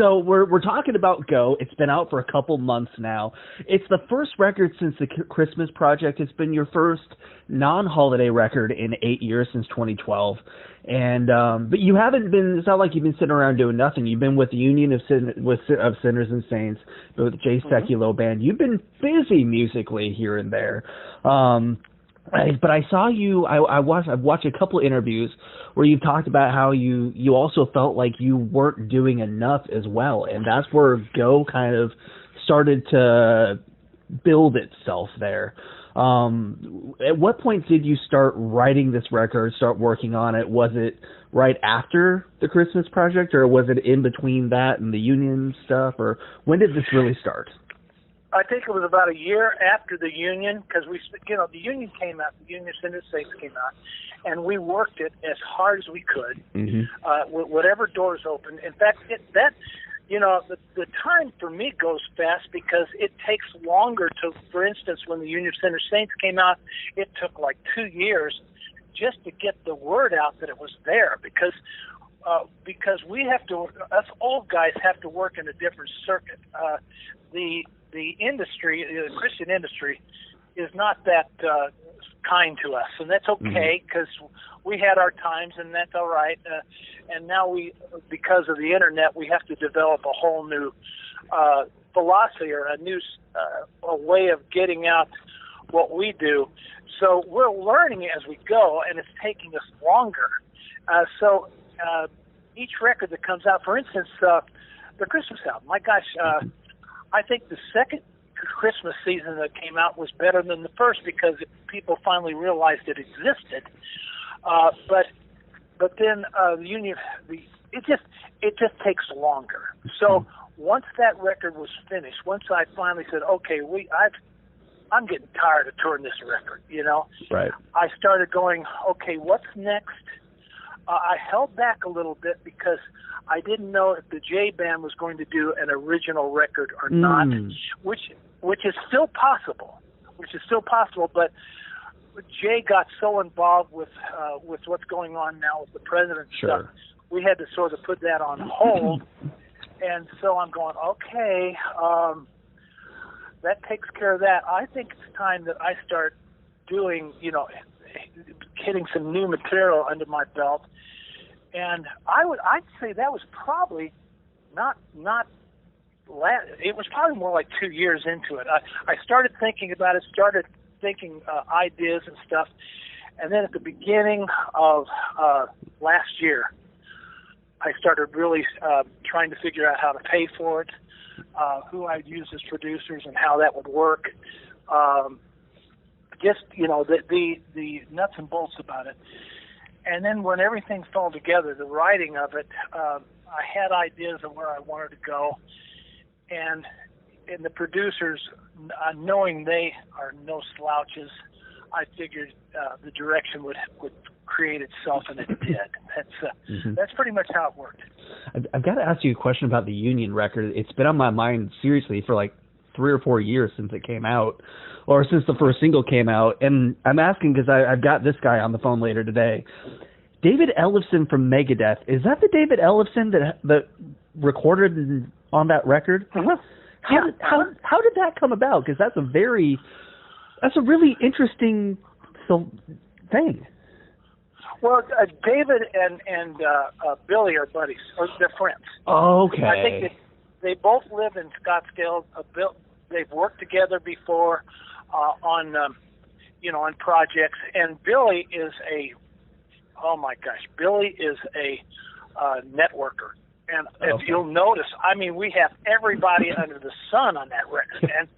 So we're talking about Go. It's been out for a couple months now. It's the first record since the Christmas Project. It's been your first non-holiday record in 8 years, since 2012. And but you haven't been. It's not like you've been sitting around doing nothing. You've been with the Union of Sinners and Saints, with the Jay Sekulow Band. You've been busy musically here and there. But I saw you. I've watched a couple of interviews where you've talked about how you also felt like you weren't doing enough as well, and that's where Go kind of started to build itself there. At what point did you start writing this record, start working on it? Was it right after the Christmas Project, or was it in between that and the Union stuff, or when did this really start? I think it was about a year after the Union, because the Union came out, the Union Sinners and Saints came out, and we worked it as hard as we could, whatever doors opened. In fact, the time for me goes fast because it takes longer to, for instance, when the Union Sinners and Saints came out, it took like 2 years just to get the word out that it was there, because we have to, us old guys have to work in a different circuit. The industry, the Christian industry, is not that kind to us, and that's okay, because we had our times, and that's all right. And now because of the internet, we have to develop a whole new philosophy, or a new a way of getting out what we do. So we're learning as we go, and it's taking us longer. Each record that comes out, for instance, the Christmas album, my gosh, I think the second Christmas season that came out was better than the first, because people finally realized it existed. But then the Union, it just takes longer. So once that record was finished, once I finally said, okay, I'm getting tired of touring this record, Right. I started going, okay, what's next? I held back a little bit because I didn't know if the J Band was going to do an original record or not, which is still possible. But Jay got so involved with what's going on now with the president stuff, we had to sort of put that on hold. And so I'm going, okay, that takes care of that. I think it's time that I start doing, getting some new material under my belt. And I'd say that was probably it was probably more like 2 years into it. I started thinking about it, ideas and stuff. And then at the beginning of last year, I started really trying to figure out how to pay for it, who I'd use as producers and how that would work. The nuts and bolts about it. And then when everything fell together, the writing of it, I had ideas of where I wanted to go. And the producers, knowing they are no slouches, I figured the direction would create itself, and it did. That's pretty much how it worked. I've got to ask you a question about the Union record. It's been on my mind seriously for like 3 or 4 years since it came out, or since the first single came out. And I'm asking because I've got this guy on the phone later today. David Ellefson from Megadeth. Is that the David Ellefson that recorded on that record? How did that come about? Because that's a really interesting thing. Well, David and Billy are buddies, or they're friends. Okay. I think they both live in Scottsdale. They've worked together before on projects. And Billy is a networker. And if you'll notice, we have everybody under the sun on that record, and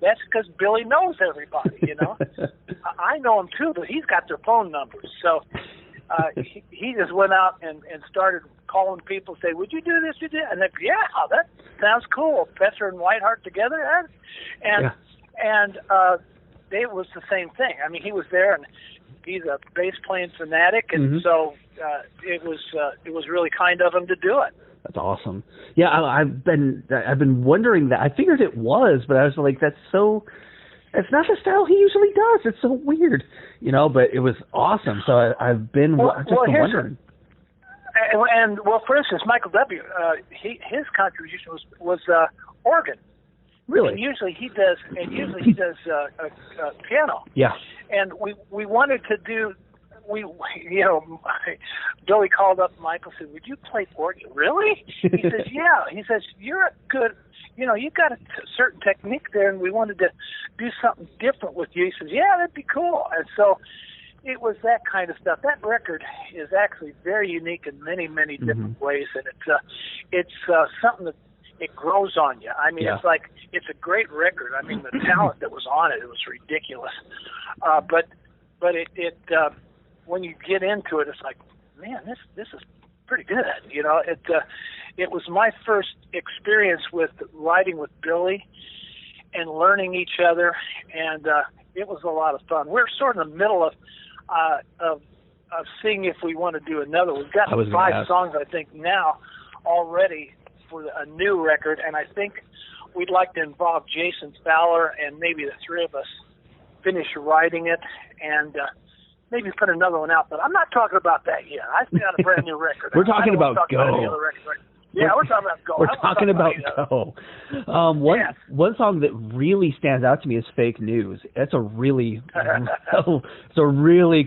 that's because Billy knows everybody. I know him too, but he's got their phone numbers. So he just went out and started calling people, say, "Would you do this? You did?" And they, "Yeah, that sounds cool." Petra and Whiteheart together, and Dave was the same thing. He was there, and he's a bass playing fanatic, and so it was really kind of him to do it. That's awesome. Yeah, I've been wondering that. I figured it was, but I was like, it's not the style he usually does. It's so weird, but it was awesome. So I've been wondering. And well, for instance, Michael W. His contribution was organ. Really? And usually he does piano. Yeah. And we wanted to do. Billy called up Michael and said, "Would you play organ?" Really? He says, "Yeah." He says, "You're a good. You've got a certain technique there, and we wanted to do something different with you." He says, "Yeah, that'd be cool." And so it was that kind of stuff. That record is actually very unique in many, many different ways, and it's something that it grows on you. I mean, it's a great record. I mean, the talent that was on it was ridiculous. But it when you get into it, it's like, man, this is pretty good. It was my first experience with writing with Billy and learning each other, and it was a lot of fun. We're sort of in the middle of seeing if we want to do another. We've got 5 songs, I think, now already for a new record, and I think we'd like to involve Jason Fowler and maybe the 3 of us finish writing it and maybe put another one out. But I'm not talking about that yet. I've got a brand new record. We're talking about Go. Yeah, we're talking about Go. We're talking about Go. One song that really stands out to me is Fake News. It's a really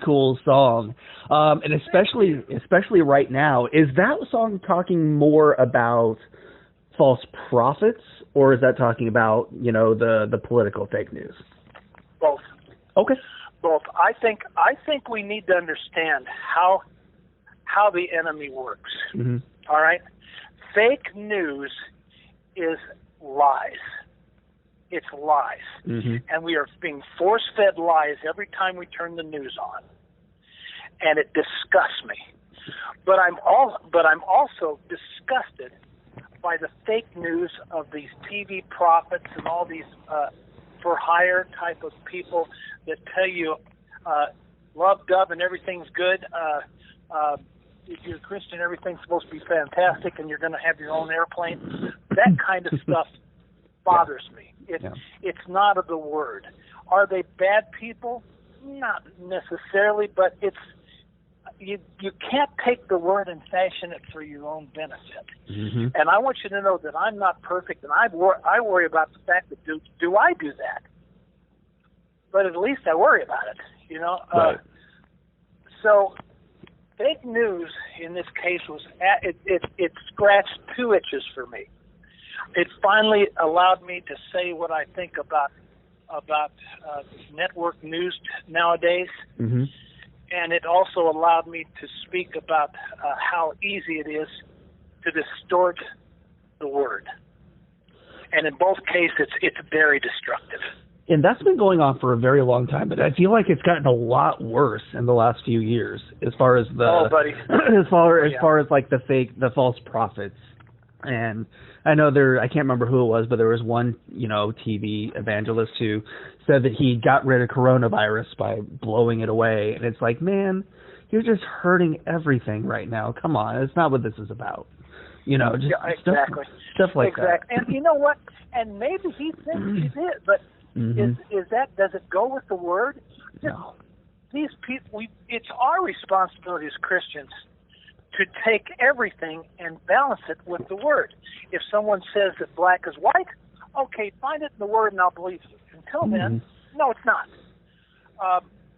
cool song. And especially right now, is that song talking more about false prophets, or is that talking about, the political fake news? Both. Okay. Both. I think we need to understand how the enemy works. Mm-hmm. All right? Fake news is lies. It's lies. Mm-hmm. And we are being force-fed lies every time we turn the news on. And it disgusts me. But I'm also disgusted by the fake news of these TV prophets and all these for-hire type of people that tell you love, dove, and everything's good. If you're a Christian, everything's supposed to be fantastic, and you're going to have your own airplane. That kind of stuff bothers me. It's not of the Word. Are they bad people? Not necessarily, but you can't take the Word and fashion it for your own benefit. Mm-hmm. And I want you to know that I'm not perfect, and I worry about the fact that do I do that? But at least I worry about it, Right. So fake news in this case was it scratched 2 itches for me. It finally allowed me to say what I think about network news nowadays, mm-hmm. and it also allowed me to speak about how easy it is to distort the word. And in both cases, it's very destructive. And that's been going on for a very long time, but I feel like it's gotten a lot worse in the last few years as far as as far as like the false prophets. And I know I can't remember who it was, but there was one, TV evangelist who said that he got rid of coronavirus by blowing it away. And it's like, man, you're just hurting everything right now. Come on. It's not what this is about. Exactly. Stuff like that. And you know what? And maybe he thinks he did, but mm-hmm. Does it go with the Word? No. These people, it's our responsibility as Christians to take everything and balance it with the Word. If someone says that black is white, okay, find it in the Word and I'll believe you. Until mm-hmm. then, no, it's not.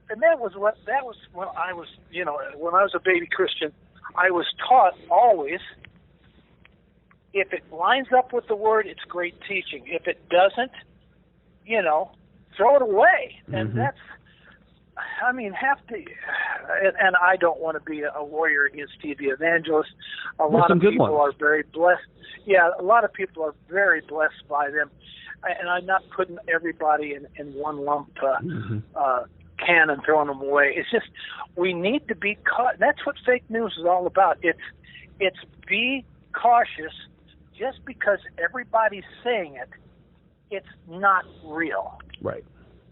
And that was when I was, when I was a baby Christian, I was taught always, if it lines up with the Word, it's great teaching. If it doesn't, throw it away. And mm-hmm. And I don't want to be a warrior against TV evangelists. A lot of people are very blessed. Yeah, a lot of people are very blessed by them. And I'm not putting everybody in one lump can and throwing them away. It's just, we need to be caught. That's what fake news is all about. It's be cautious. Just because everybody's saying it, it's not real. Right.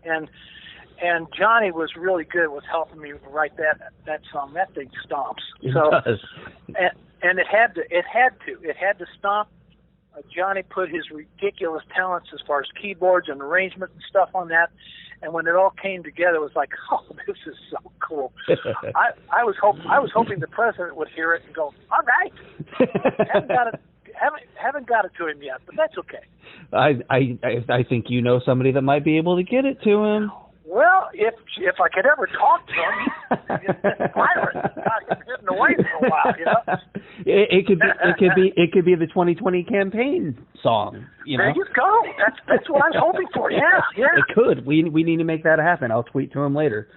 And Johnny was really good with helping me write that song. That thing stomps. It does. And it had to stomp. Johnny put his ridiculous talents as far as keyboards and arrangement and stuff on that, And when it all came together, it was like, oh, this is so cool. I was hoping the president would hear it and go, all right. Haven't got it to him yet, but that's okay. I think you know somebody that might be able to get it to him. Well, if I could ever talk to him, he's been pirate. Got him hidden away for a while, you know. It could be the 2020 campaign song. You know? There you go. That's what I was hoping for. Yeah. It could. We need to make that happen. I'll tweet to him later.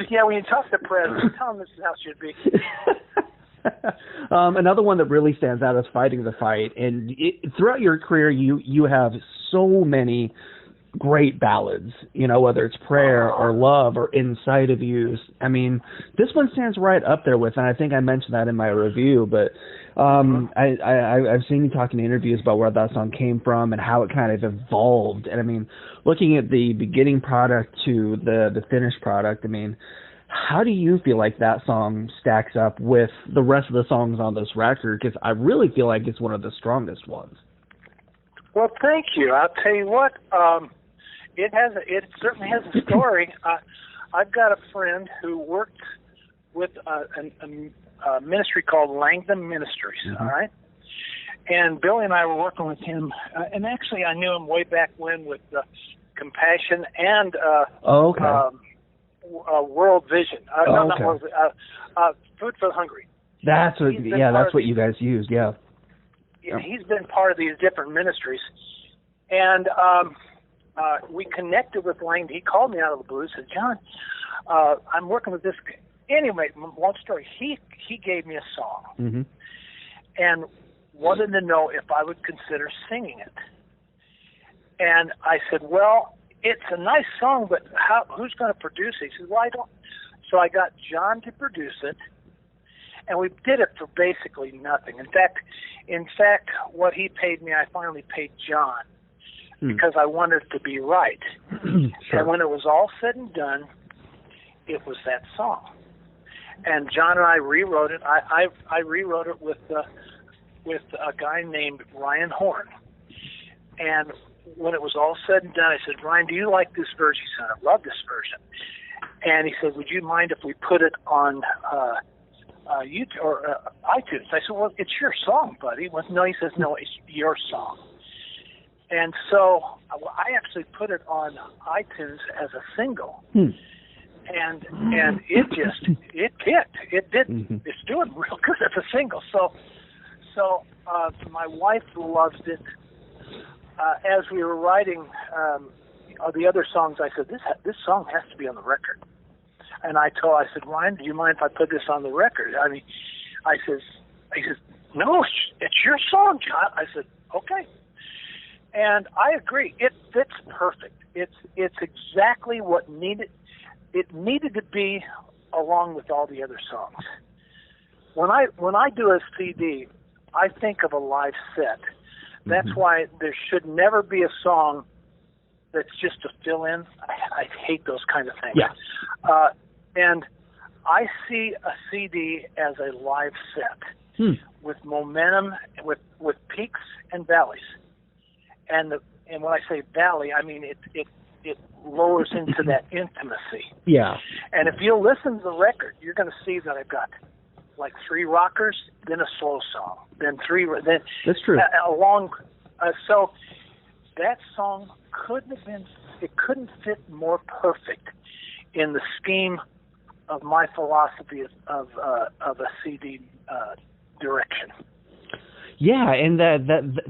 Yeah, when you talk to the president, tell him this is how it should be. Another one that really stands out is Fighting the Fight. And throughout your career, you have so many great ballads, you know, whether it's Prayer or Love or Inside of You. I mean, this one stands right up there with, and I think I mentioned that in my review, but I've seen you talking in interviews about where that song came from and how it kind of evolved. And I mean, looking at the beginning product to the finished product, I mean, how do you feel like that song stacks up with the rest of the songs on this record? Because I really feel like it's one of the strongest ones. Well, thank you. I'll tell you what, it certainly has a story. I've got a friend who worked with a ministry called Langdon Ministries, all right? And Billy and I were working with him, and actually I knew him way back when with Compassion and World Vision. Not World Vision, Food for the Hungry. That's what you guys used, yeah. He's been part of these different ministries, and we connected with Langdon. He called me out of the blue and said, John, I'm working with this. Anyway, long story, he gave me a song and wanted to know if I would consider singing it. And I said, well, it's a nice song, but who's going to produce it? He said, well, I don't. So I got John to produce it, and we did it for basically nothing. In fact, what he paid me, I finally paid John because I wanted it to be right. Sure. And when it was all said and done, it was that song. And John and I rewrote it. I rewrote it with a guy named Ryan Horn. And when it was all said and done, I said, Ryan, do you like this version? He said, I love this version. And he said, would you mind if we put it on YouTube or iTunes? I said, well, it's your song, buddy. No, he says, no, it's your song. And so I actually put it on iTunes as a single. And it kicked. It did. It's doing real good as a single. So my wife loves it. As we were writing the other songs, I said, this song has to be on the record. And I said, Ryan, do you mind if I put this on the record? I mean, he says, no, it's your song, John. I said, okay. And I agree. It fits perfect. It's exactly what needed. It needed to be along with all the other songs. When I do a CD, I think of a live set. That's why there should never be a song that's just a fill-in. I hate those kind of things. Yeah. And I see a CD as a live set with momentum, with peaks and valleys. And when I say valley, I mean it lowers into that intimacy. Yeah. And if you listen to the record, you're going to see that I've got like 3 rockers, then a slow song, then 3. Then that's true. So that song couldn't fit more perfect in the scheme of my philosophy of a CD direction. Yeah, and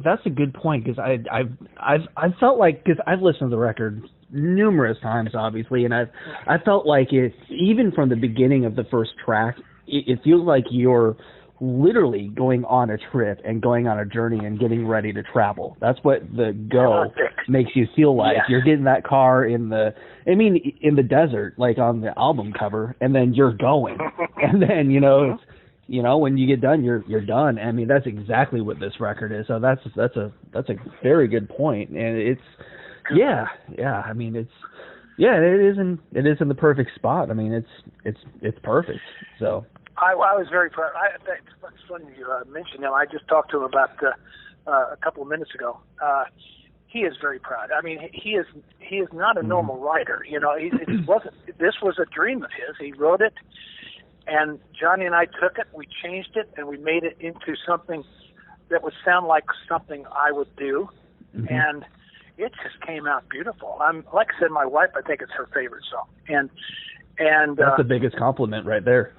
that's a good point because I've felt like, because I've listened to the record numerous times, obviously, and I felt like it, even from the beginning of the first track, it feels like you're literally going on a trip and going on a journey and getting ready to travel. That's what the Go makes you feel like. Yes. You're getting that car in the desert, like on the album cover, and then you're going, and then it's. When you get done, you're done. I mean, that's exactly what this record is. So that's a very good point, and it's I mean, it is in the perfect spot. I mean, it's perfect. So I was very proud. It's funny you mentioned him. I just talked to him about a couple of minutes ago. he is very proud. I mean, he is not a normal writer. You know, this was a dream of his. He wrote it, and Johnny and I took it, we changed it, and we made it into something that would sound like something I would do, and it just came out beautiful. Like I said, my wife, I think it's her favorite song, and that's the biggest compliment right there.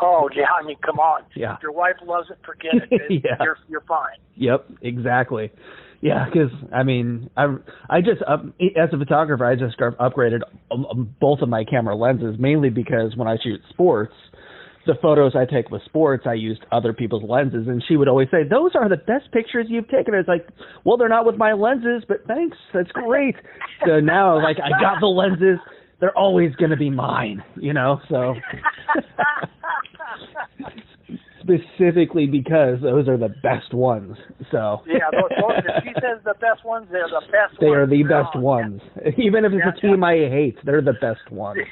Oh yeah, I mean, come on. Yeah. If your wife loves it, forget it. Yeah. You're fine. Yep, exactly. Yeah, because I mean, I just as a photographer, I just upgraded both of my camera lenses, mainly because when I shoot sports, the photos I take with sports, I used other people's lenses, and she would always say, "Those are the best pictures you've taken." It's like, well, they're not with my lenses, but thanks, that's great. So now, like, I got the lenses. They're always going to be mine, you know, so specifically because those are the best ones. So yeah, if she says the best ones, they're the best they ones. are the best ones. Yeah. Even if it's a team I hate, they're the best ones.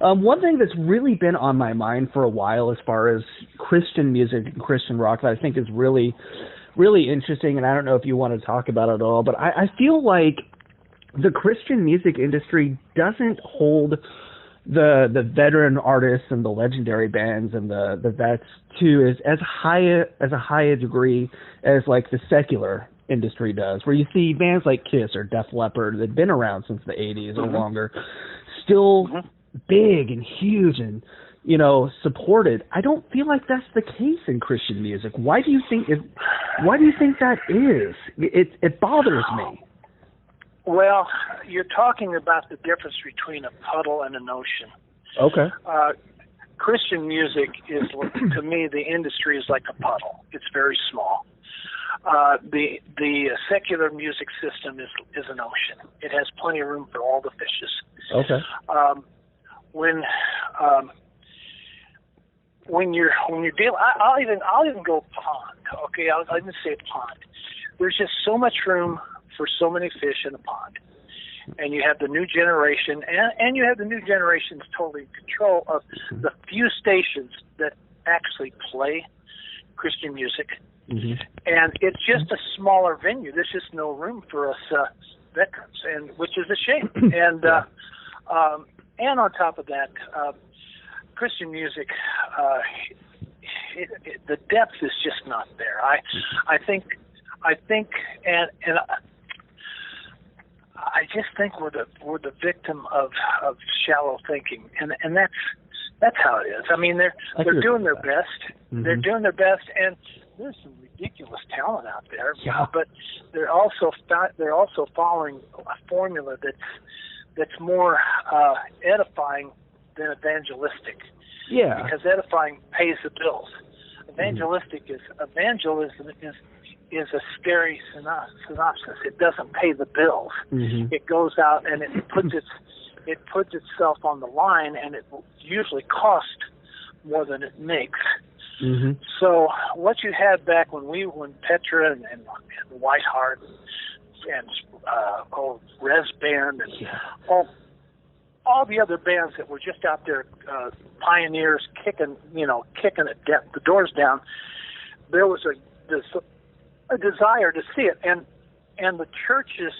One thing that's really been on my mind for a while as far as Christian music and Christian rock that I think is really interesting, and I don't know if you want to talk about it at all, but I feel like the Christian music industry doesn't hold the veteran artists and the legendary bands and the vets to as high a degree as like the secular industry does, where you see bands like Kiss or Def Leppard that have been around since the 80s or longer, still big and huge and, you know, supported. I don't feel like that's the case in Christian music. Why do you think that is? It bothers me. Well, you're talking about the difference between a puddle and an ocean. Okay. Christian music is, to me, the industry is like a puddle. It's very small. The secular music system is an ocean. It has plenty of room for all the fishes. Okay. When you're dealing, I'll even go pond. Okay, I'll even say pond. There's just so much room for so many fish in a pond, and you have the new generation, and you have the new generations totally in control of the few stations that actually play Christian music, and it's just a smaller venue. There's just no room for us veterans, and which is a shame. And and on top of that, Christian music, the depth is just not there. I think, and I just think we're the victim of shallow thinking, and that's how it is. I mean, they're doing their best. They're doing their best, and there's some ridiculous talent out there. Yeah. But they're also following a formula that's more edifying than evangelistic. Yeah. Because edifying pays the bills. Evangelism is a scary synopsis. It doesn't pay the bills. It goes out and it puts itself on the line, and it usually costs more than it makes. So what you had back when Petra and Whiteheart and Res Band and all the other bands that were just out there, pioneers kicking the doors down, there was a desire to see it, and the churches,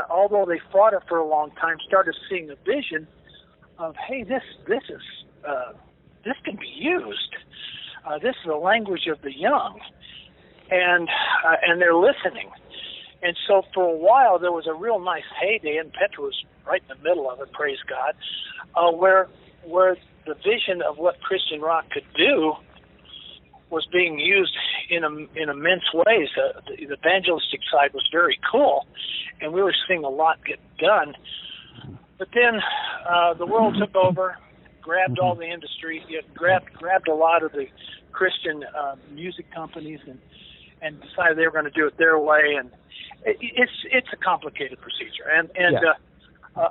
although they fought it for a long time, started seeing a vision of, hey, this can be used. This is the language of the young, and they're listening. And so for a while there was a real nice heyday, and Petra was right in the middle of it, praise God, where the vision of what Christian rock could do was being used in immense ways. The evangelistic side was very cool, and we were seeing a lot get done. But then the world took over, grabbed all the industry, grabbed a lot of the Christian music companies, and decided they were going to do it their way. And it's a complicated procedure.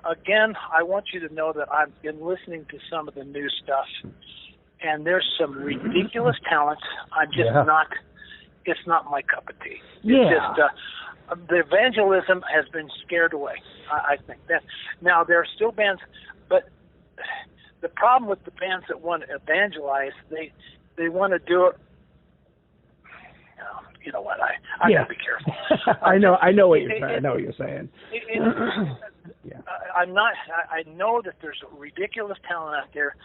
Again, I want you to know that I've been listening to some of the new stuff, and there's some ridiculous talents. I'm just not. It's not my cup of tea. It's just the evangelism has been scared away. I think that now there are still bands, but the problem with the bands that want to evangelize, they want to do it. you know what, I gotta be careful. I know what you're saying. I know what you're saying. Yeah. I know that there's ridiculous talent out there.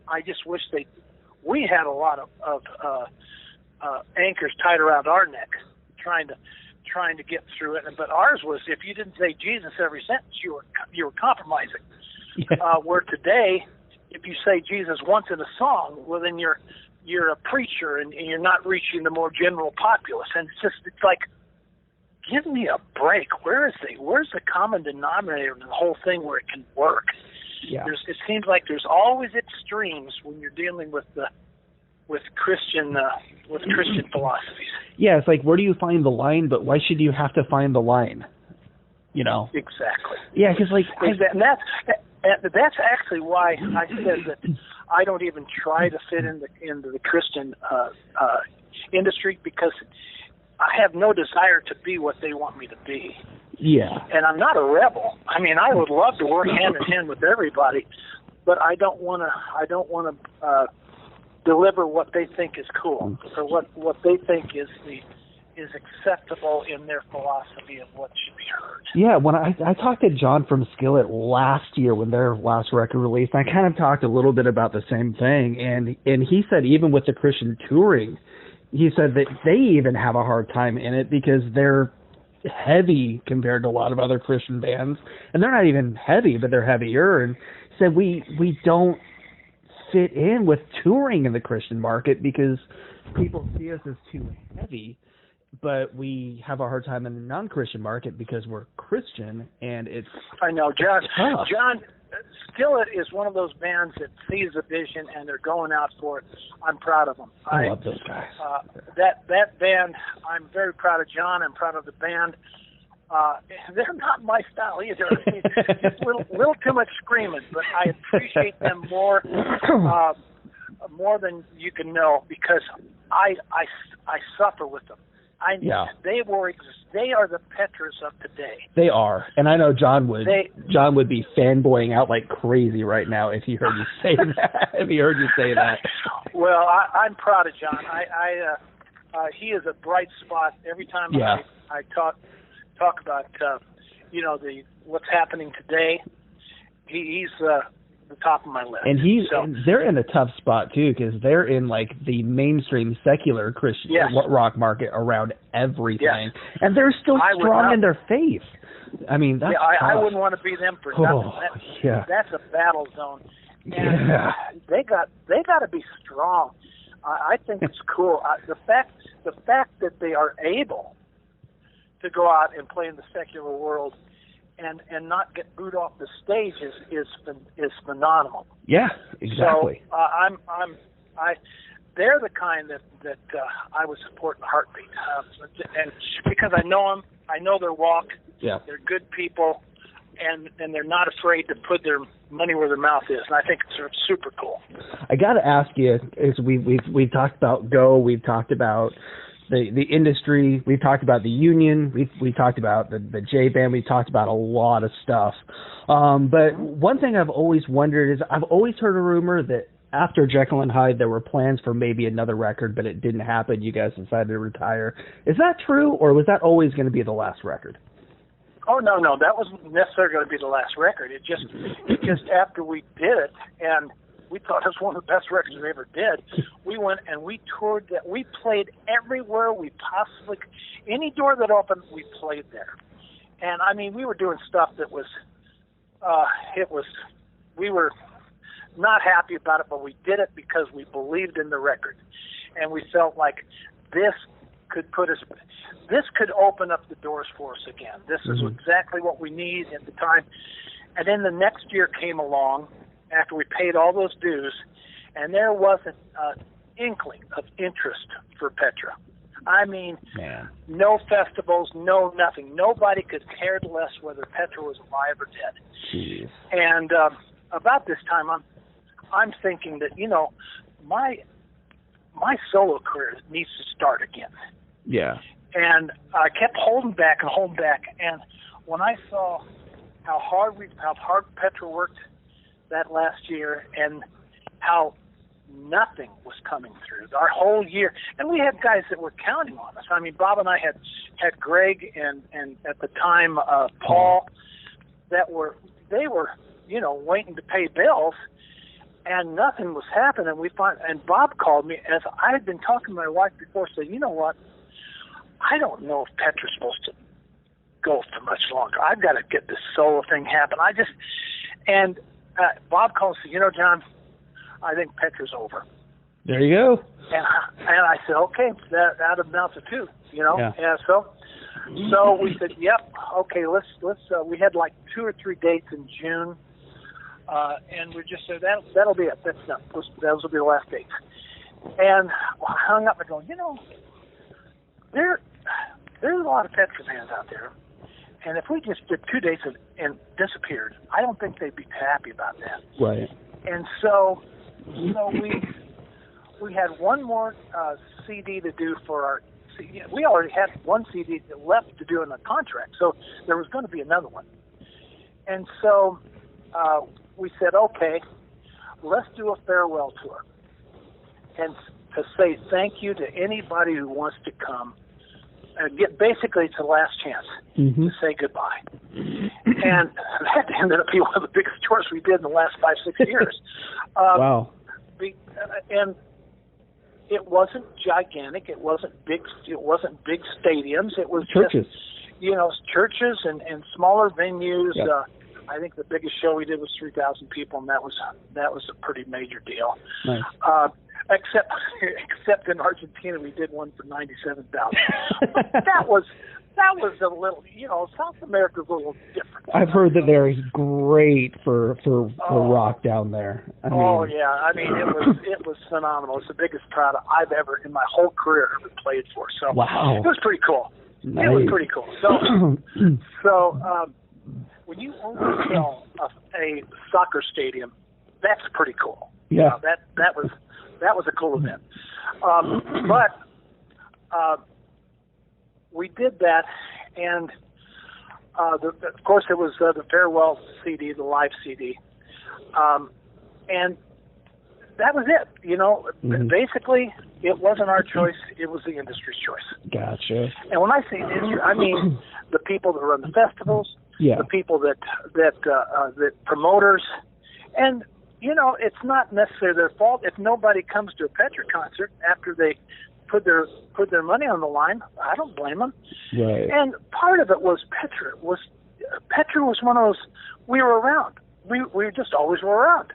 I just wish we had a lot of anchors tied around our neck, trying to get through it. But ours was, if you didn't say Jesus every sentence, you were compromising. Yeah. Where today, if you say Jesus once in a song, well, then you're a preacher and you're not reaching the more general populace. And it's like, give me a break. Where's the common denominator in the whole thing where it can work? Yeah. It seems like there's always extremes when you're dealing with Christian philosophies. Yeah, it's like, where do you find the line? But why should you have to find the line? You know. Exactly. Yeah, because like, and that's actually why I said that I don't even try to fit into the Christian industry, because I have no desire to be what they want me to be. Yeah. And I'm not a rebel. I mean, I would love to work hand in hand with everybody, but I don't want to deliver what they think is cool, or what they think is acceptable in their philosophy of what should be heard. Yeah, when I talked to John from Skillet last year when their last record released, I kind of talked a little bit about the same thing, and he said even with the Christian touring, he said that they even have a hard time in it because they're heavy compared to a lot of other Christian bands, and they're not even heavy, but they're heavier. And he said we don't fit in with touring in the Christian market because people see us as too heavy, but we have a hard time in the non-Christian market because we're Christian, and it's... I know, John. Tough. John Skillet is one of those bands that sees the vision and they're going out for it. I'm proud of them. I love those guys. That band, I'm very proud of John. I'm proud of the band. They're not my style either. I mean, it's a little too much screaming, but I appreciate them more than you can know, because I suffer with them. They are the Petras of today. They are, and I know John would be fanboying out like crazy right now if he heard you say that. Well, I'm proud of John. He is a bright spot every time I talk about what's happening today. He's the top of my list. And they're in a tough spot too, because they're in like the mainstream secular Christian rock market around everything, and they're still strong in their faith. I mean, that's I wouldn't want to be them for nothing. That's a battle zone. And they got to be strong. I think it's cool. The fact that they are able to go out and play in the secular world and not get booed off the stage is phenomenal. Yeah, exactly. So they're the kind that I would support in a heartbeat, and because I know them, I know their walk. Yeah, they're good people, and they're not afraid to put their money where their mouth is, and I think it's super cool. I got to ask you, is we've talked about Go, we've talked about the industry, we've talked about the union, we talked about the J band, we've talked about a lot of stuff. But one thing I've always wondered is, I've always heard a rumor that after Jekyll and Hyde there were plans for maybe another record, but it didn't happen. You guys decided to retire. Is that true, or was that always going to be the last record? Oh no, that wasn't necessarily going to be the last record. It just after we did it, and we thought it was one of the best records we ever did. We went and we toured that. We played everywhere we possibly could. Any door that opened, we played there. And I mean, we were doing stuff that was, we were not happy about it, but we did it because we believed in the record, and we felt like this could open up the doors for us again. This is exactly what we need at the time. And then the next year came along, after we paid all those dues, and there wasn't an inkling of interest for Petra. I mean, no festivals, no nothing. Nobody could care less whether Petra was alive or dead. Jeez. And about this time, I'm thinking that, my solo career needs to start again. Yeah. And I kept holding back, and when I saw how hard Petra worked that last year, and how nothing was coming through our whole year. And we had guys that were counting on us. I mean, Bob and I had Greg and at the time Paul they were waiting to pay bills, and nothing was happening. And Bob called me, as I had been talking to my wife before, said, you know what, I don't know if Petra's supposed to go for much longer. I've got to get this solo thing happen. Bob called and said, John, I think Petra's over. There you go. And I said, okay, that amounts to two, Yeah. And so we said, yep, okay, let's we had like 2 or 3 dates in June, and we just said that'll be it. That's done. Those will be the last dates. And I hung up and go, there's a lot of Petra fans out there, and if we just did 2 dates and disappeared, I don't think they'd be happy about that. Right. And so we had one more CD to do for our. We already had one CD left to do in the contract, so there was going to be another one. And so we said, okay, let's do a farewell tour, and to say thank you to anybody who wants to come. Basically, it's the last chance to say goodbye. And that ended up being one of the biggest tours we did in the last 5-6 years. Wow. And it wasn't gigantic. It wasn't big. It wasn't big stadiums. It was churches. Just, churches and smaller venues. Yep. I think the biggest show we did was 3,000 people, and that was a pretty major deal. Nice. Except in Argentina, we did one for 97,000. that was a little, South America's a little different. I've heard that they're great for rock down there. It was phenomenal. It's the biggest crowd I've ever in my whole career ever played for. So wow, it was pretty cool. Nice. It was pretty cool. So when you oversell a soccer stadium, that's pretty cool. Yeah, that was a cool event. But we did that, and of course it was the farewell CD, the live CD, and that was it. Basically, it wasn't our choice; it was the industry's choice. Gotcha. And when I say industry, I mean the people that run the festivals, the people that promoters, and it's not necessarily their fault if nobody comes to a Petra concert after they put their money on the line. I don't blame them. Right. And part of it was Petra was one of those. We were around. We just always were around.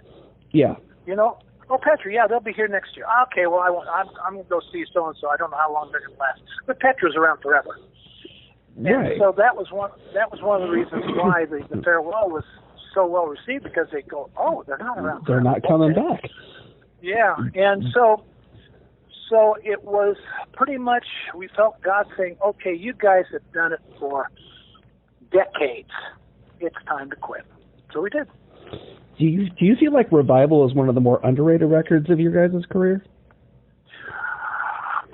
Yeah. Oh, Petra, yeah, they'll be here next year. Okay, well, I'm going to go see so and so. I don't know how long they're going to last, but Petra's around forever. Right. And so that was one of the reasons why the farewell was so well received, because they go, oh, they're not around. They're not coming back. Yeah, and so it was pretty much, we felt God saying, okay, you guys have done it for decades. It's time to quit. So we did. Do you feel like Revival is one of the more underrated records of your guys' career?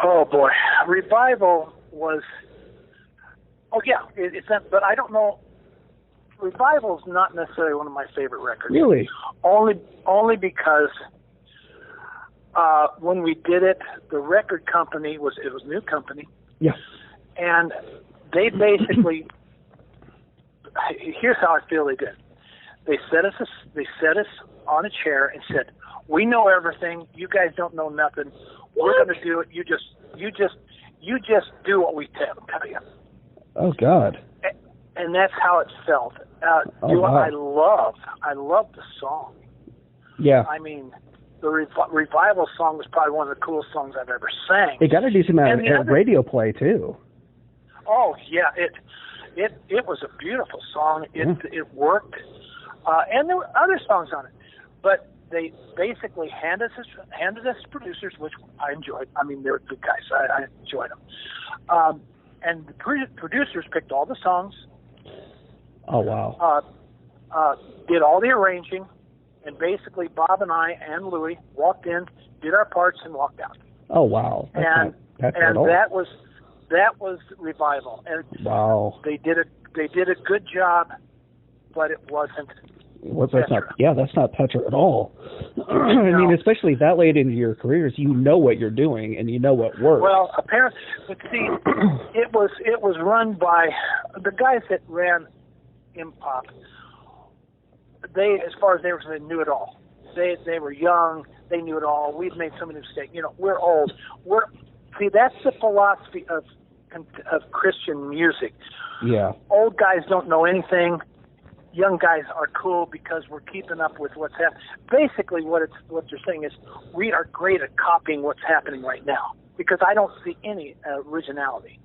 Oh boy, Revival was. Oh yeah, it's not, but I don't know. Revival is not necessarily one of my favorite records. Really? Only because when we did it, the record company was a new company. Yeah. And they basically, here's how I feel they did. They set us on a chair and said, "We know everything. You guys don't know nothing. We're going to do it. You just do what we tell you." Oh God. And that's how it felt. Wow. I love the song. Yeah. I mean, the Revival song was probably one of the coolest songs I've ever sang. It got a decent amount of radio play too. Oh yeah, it was a beautiful song. It worked, and there were other songs on it, but they basically handed us producers, which I enjoyed. I mean, they were good guys. I enjoyed them. And the producers picked all the songs. Oh wow! Did all the arranging, and basically Bob and I and Louie walked in, did our parts, and walked out. Oh wow! And that was Revival. And wow! They did a good job, but it wasn't That's not Petra at all. I mean, especially that late into your careers, you know what you're doing and you know what works. Well, apparently, but see, it was run by the guys that ran Impop. They, as far as they were concerned, knew it all. They were young. They knew it all. We've made so many mistakes. We're old. That's the philosophy of Christian music. Yeah. Old guys don't know anything. Young guys are cool because we're keeping up with what's happening. Basically, what you're saying is we are great at copying what's happening right now because I don't see any originality.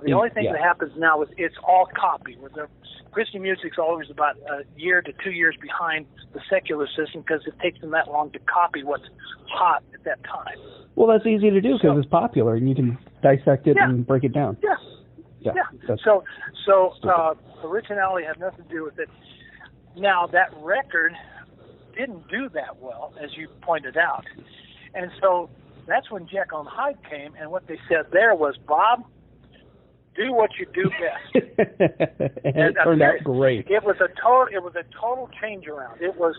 The only thing that happens now is it's all copy. Christian music's always about a year to 2 years behind the secular system because it takes them that long to copy what's hot at that time. Well, that's easy to do because it's popular and you can dissect it and break it down. Yeah. So originality had nothing to do with it. Now, that record didn't do that well, as you pointed out. And so that's when Jekyll and Hyde came, and what they said there was, Bob, do what you do best. And it turned out great. It was a total change around. It was,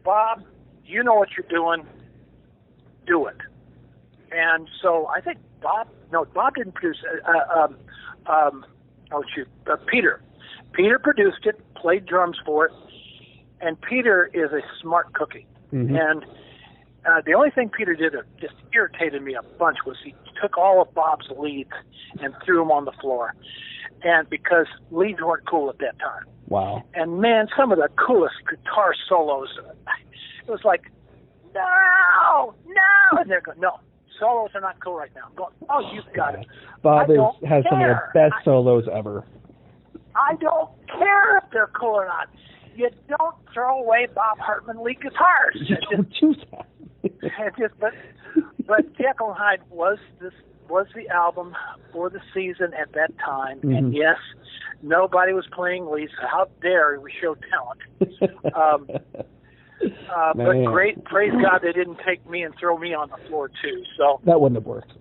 Bob, you know what you're doing, do it. And so I think Bob didn't produce Peter. Peter produced it, played drums for it, and Peter is a smart cookie. Mm-hmm. And the only thing Peter did that just irritated me a bunch was he took all of Bob's leads and threw them on the floor. And because leads weren't cool at that time. Wow. And man, some of the coolest guitar solos, it was like, no, and they're going, no, solos are not cool right now. I'm going, oh, you've got it. Bob has some of the best solos ever. I don't care if they're cool or not. You don't throw away Bob Hartman lead guitars. You don't do that. But Jekyll and Hyde was the album for the season at that time, and yes, nobody was playing leads. How dare we show talent? But great, praise God, they didn't take me and throw me on the floor too. So that wouldn't have worked.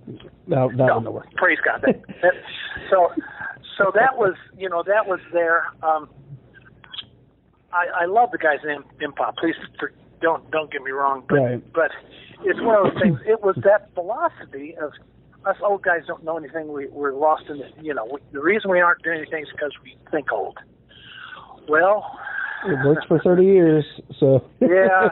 No, wouldn't have worked. Praise God. So that was there. I love the guys in Impop. Please don't get me wrong, but it's one of those things. It was that philosophy of us old guys don't know anything. We're lost in it. The reason we aren't doing anything is because we think old. Well, it worked for 30 years, so. Yeah.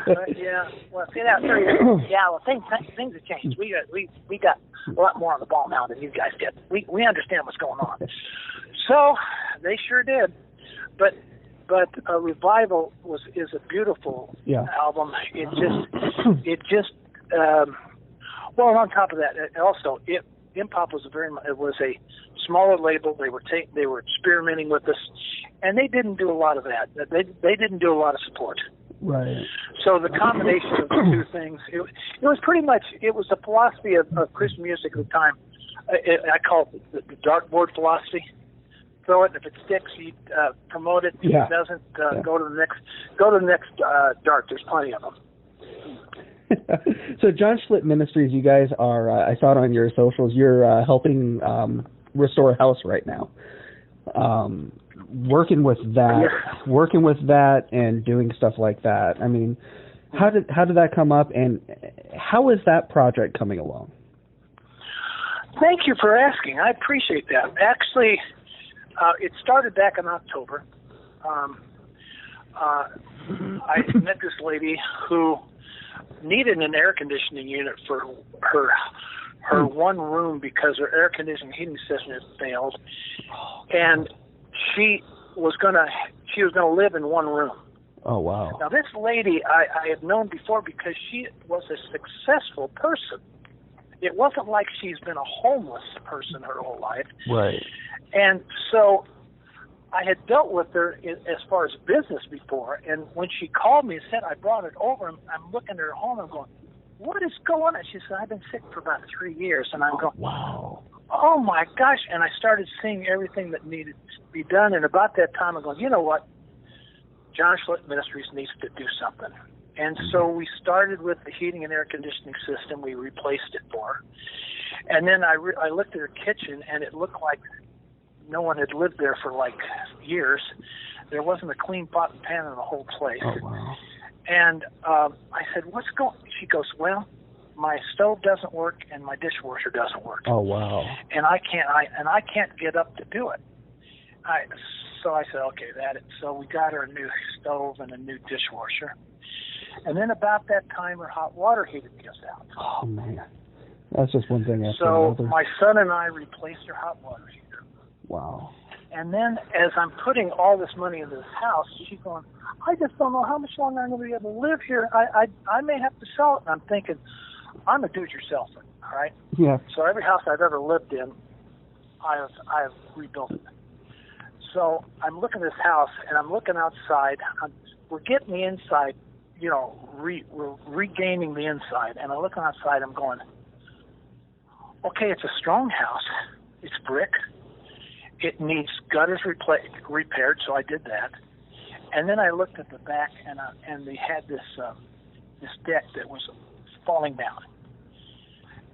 Well, see that 30 years. Yeah, well, things have changed. We got a lot more on the ball now than you guys did. We understand what's going on. So they sure did, but Revival is a beautiful album. It just well, on top of that, also Impop was a smaller label. They were experimenting with us, and they didn't do a lot of that. They didn't do a lot of support. Right. So the combination of the two things, it was pretty much the philosophy of Christian music at the time. I call it the dartboard philosophy. Throw it, and if it sticks, you promote it. If it doesn't, go to the next dart. There's plenty of them. So John Schlitt Ministries, you guys are, I saw it on your socials, you're helping restore a house right now. Working with that and doing stuff like that. I mean, how did that come up, and how is that project coming along? Thank you for asking. I appreciate that. Actually, it started back in October. I met this lady who needed an air conditioning unit for her one room because her air conditioning heating system had failed, and she was gonna live in one room. Oh wow! Now this lady I had known before because she was a successful person. It wasn't like she's been a homeless person her whole life. Right. And so I had dealt with her as far as business before, and when she called me and said I brought it over, and I'm looking at her home, I'm going, what is going on? She said, I've been sick for about 3 years. And I'm going, wow. Oh my gosh. And I started seeing everything that needed to be done. And about that time, I'm going, you know what? John Schlitt Ministries needs to do something. And so we started with the heating and air conditioning system. We replaced it for her. And then I looked at her kitchen, and it looked like no one had lived there for like years. There wasn't a clean pot and pan in the whole place. Oh, wow. And I said, "What's going?" She goes, "Well, my stove doesn't work and my dishwasher doesn't work. Oh, wow. And I can't get up to do it." So I said, "Okay, so we got her a new stove and a new dishwasher." And then about that time, her hot water heater gives out. Oh, man. That's just one thing after another. So my son and I replaced her hot water heater. Wow. And then as I'm putting all this money into this house, she's going, "I just don't know how much longer I'm going to be able to live here. I may have to sell it." And I'm thinking, I'm a do-it-yourselfer, all right? Yeah. So every house I've ever lived in, I've rebuilt it. So I'm looking at this house, and I'm looking outside. We're getting the inside, we're regaining the inside. And I'm looking outside, I'm going, okay, it's a strong house. It's brick. It needs gutters repaired, so I did that. And then I looked at the back, and they had this deck that was falling down.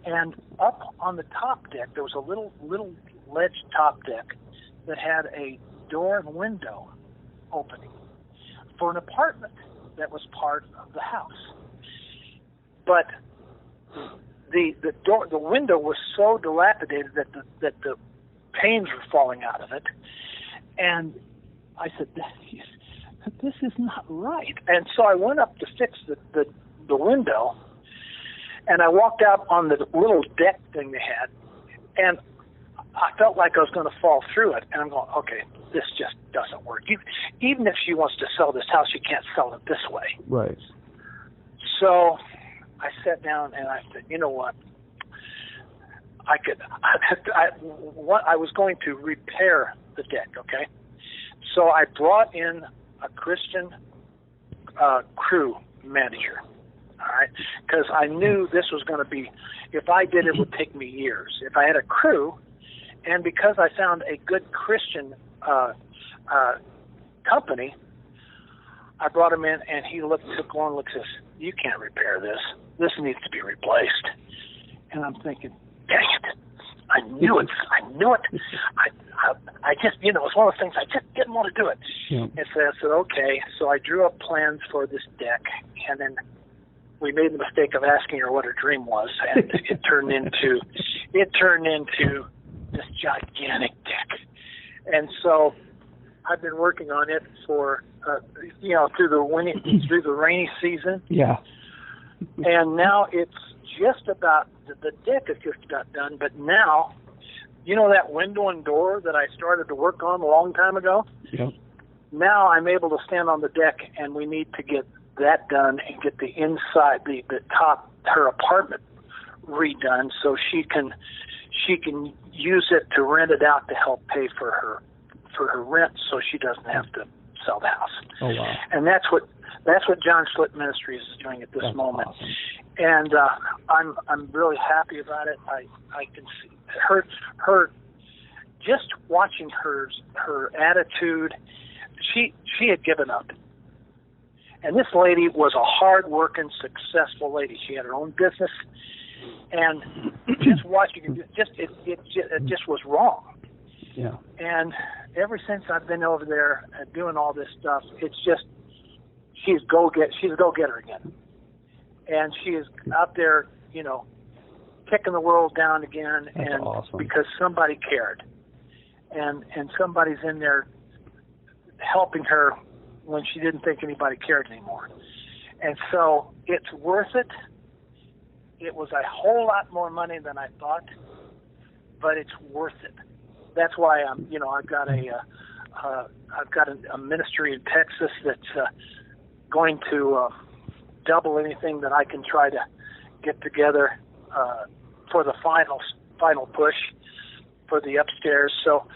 And up on the top deck, there was a little ledge top deck that had a door and window opening for an apartment that was part of the house. But the window was so dilapidated that the panes were falling out of it. And I said, this is not right. And so I went up to fix the window, and I walked out on the little deck thing they had, and I felt like I was going to fall through it. And I'm going, okay, this just doesn't work. Even if she wants to sell this house, she can't sell it this way. Right. So I sat down and I said, you know what? I was going to repair the deck, okay? So I brought in a Christian crew manager, all right? Because I knew this was going to be, if I did it, would take me years. If I had a crew, and because I found a good Christian company, I brought him in, and he took one look and says, "You can't repair this. This needs to be replaced." And I'm thinking, dang it. I knew it. I just, it's one of those things, I just didn't want to do it. Yeah. And so I said, okay. So I drew up plans for this deck, and then we made the mistake of asking her what her dream was, and it turned into this gigantic deck. And so I've been working on it for, through the rainy season. Yeah. And now it's just about, the deck is just about done, but now, that window and door that I started to work on a long time ago? Yep. Now I'm able to stand on the deck, and we need to get that done and get the inside, the top, her apartment redone so she can use it to rent it out to help pay for her rent, so she doesn't have to sell the house. Oh, wow. And that's what John Schlitt Ministries is doing at this moment. Awesome. And I'm really happy about it. I can see her just watching her attitude. She had given up. And this lady was a hard-working, successful lady. She had her own business, and just watching her, it just was wrong. Yeah. And ever since I've been over there doing all this stuff, it's just she's a go-getter again, and she is out there, kicking the world down again. That's and awesome. Because somebody cared, and somebody's in there helping her when she didn't think anybody cared anymore. And so it's worth it. It was a whole lot more money than I thought, but it's worth it. That's why I've got a ministry in Texas that's going to double anything that I can try to get together for the final push for the upstairs. So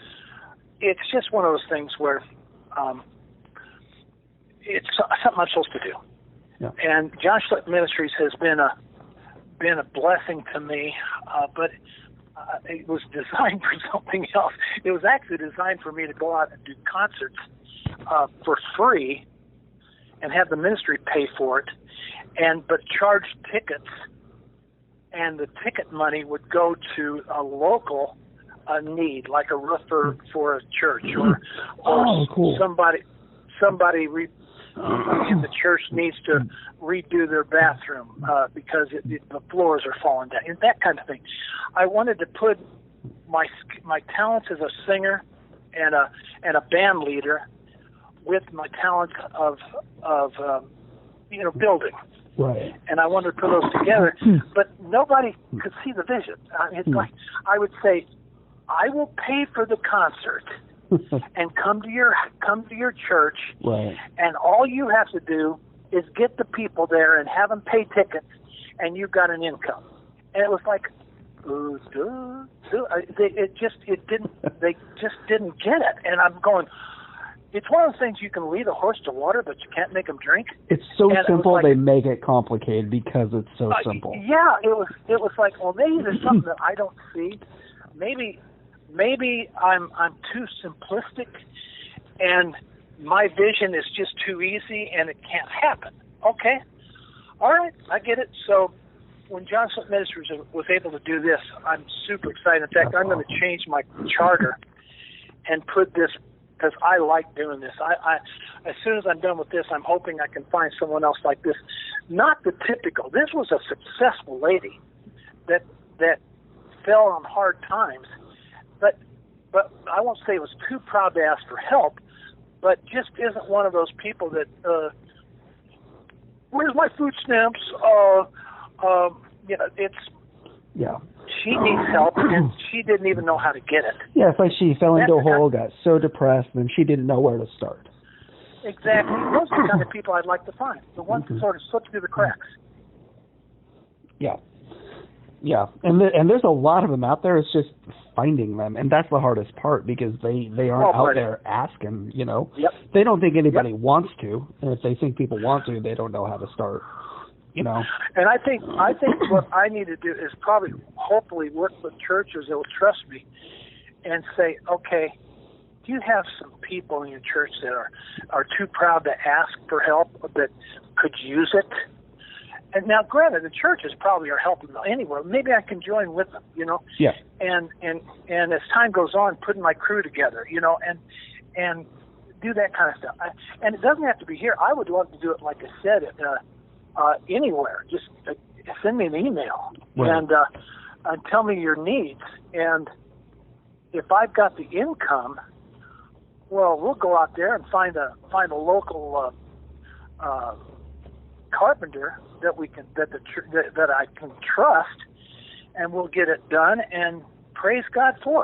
it's just one of those things where it's something I'm supposed to do. Yeah. And John Schlitt Ministries has been a blessing to me, but it was designed for something else. It was actually designed for me to go out and do concerts for free and have the ministry pay for it, but charge tickets, and the ticket money would go to a local need, like a roofer for a church or cool. somebody. somebody in the church needs to redo their bathroom because the floors are falling down, and that kind of thing. I wanted to put my talents as a singer and a band leader with my talents of building. Right. And I wanted to put those together, but nobody could see the vision. It's like I would say, I will pay for the concert and come to your church, right. And all you have to do is get the people there and have them pay tickets, and you've got an income. And it was like, they just didn't get it. And I'm going, it's one of those things you can lead a horse to water, but you can't make him drink. It's so simple, like, they make it complicated because it's so simple. Yeah, it was like, well, maybe there's something that I don't see. Maybe I'm too simplistic, and my vision is just too easy, and it can't happen. Okay, all right, I get it. So when John Schlitt Ministries was able to do this, I'm super excited. In fact, I'm going to change my charter and put this, because I like doing this. I as soon as I'm done with this, I'm hoping I can find someone else like this. Not the typical. This was a successful lady that fell on hard times, but I won't say was too proud to ask for help, but just isn't one of those people that where's my food stamps? She needs help, and she didn't even know how to get it. Yeah, it's like she fell into a hole, got so depressed, and she didn't know where to start. Exactly. Those are the kind of people I'd like to find. The ones that sort of slip through the cracks. Yeah. Yeah, and there's a lot of them out there. It's just finding them, and that's the hardest part, because they aren't out there asking, Yep. They don't think anybody wants to, and if they think people want to, they don't know how to start. And I think what I need to do is probably hopefully work with churches that will trust me and say, okay, do you have some people in your church that are too proud to ask for help, that could use it? And now, granted, the churches probably are helping anywhere. Maybe I can join with them, Yeah. And as time goes on, putting my crew together, and do that kind of stuff. And it doesn't have to be here. I would love to do it, like I said, anywhere. Just send me an email and tell me your needs. And if I've got the income, well, we'll go out there and find a local carpenter that I can trust, and we'll get it done. And praise God for it.